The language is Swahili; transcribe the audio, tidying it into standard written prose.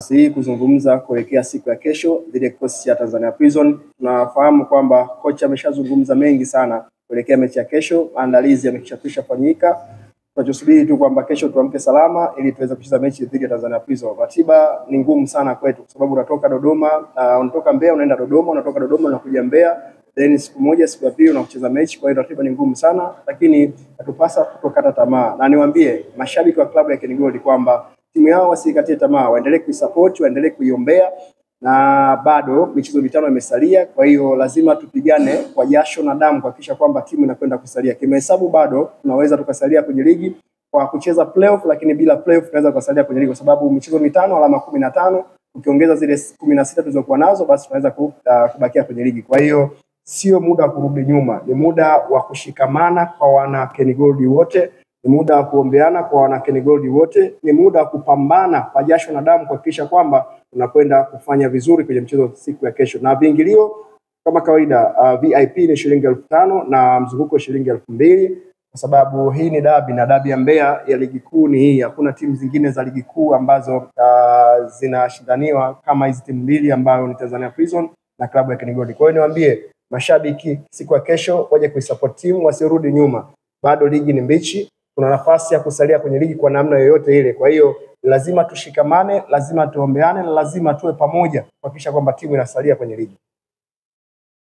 nafasi hii kuzungumza kuelekea siku ya kesho dhidi ya kikosi cha Tanzania Prison. Tunafahamu kwamba kocha ameshazungumza mengi sana kuelekea mechi ya kesho, maandalizi yameshakwisha fanyika. Tunachosubiri tu kwamba kesho tuamke salama ili tuweze kucheza mechi dhidi ya Tanzania Prison. Ratiba ni ngumu sana kwetu kwa sababu unatoka Dodoma, unatoka Mbeya unaenda Dodoma, unatoka Dodoma unakuja Mbeya, then siku moja siku ya pili unacheza mechi. Kwa hiyo ratiba ni ngumu sana, lakini hatupasa kutokata tamaa. Na niwaambie mashabiki wa klabu ya Ken Gold kwamba timu yao wasikatie tamaa, waendelee kuisupport, waendelee kuiombea, na bado michezo mitano imesalia. Kwa hiyo lazima tupigane kwa jasho na damu kuhakikisha kwamba timu inakwenda kusalia. Kimahesabu bado tunaweza tukasalia kwenye ligi kwa kucheza playoff, lakini bila playoff tunaweza kusalia kwenye ligi kwa sababu michezo mitano alama 15, ukiongeza zile 16 tulizokuwa nazo basi tunaweza kubakia kwenye ligi. Kwa hiyo sio muda wa kurudi nyuma, ni muda wa kushikamana kwa wana Ken Gold wote, ni muda wa kuombeana kwa wana Ken Gold wote, ni muda wa kupambana kwa jasho na damu kuhakikisha kwamba tunakwenda kufanya vizuri kwenye mchezo siku ya kesho. Na viingilio kama kawaida, VIP ni shilingi 5,000 na mzunguko shilingi 2,000 kwa sababu hii ni dabi, na dabi ya Mbeya ya ligi kuu ni hii. Hakuna timu zingine za ligi kuu ambazo zinashindaniwa kama hizi timu mbili ambayo ni Tanzania Prison na klabu ya Ken Gold. Kwa hiyo niwaambie mashabiki siku ya kesho waje kuisupport timu, wasirudi nyuma. Bado ligi ni mbichi, kuna nafasi ya kusalia kwenye ligi kwa namna yoyote ile. Kwa hiyo lazima tushikamane, lazima tuombeane, na lazima tuwe pamoja kuhakikisha kwamba timu inasalia kwenye ligi.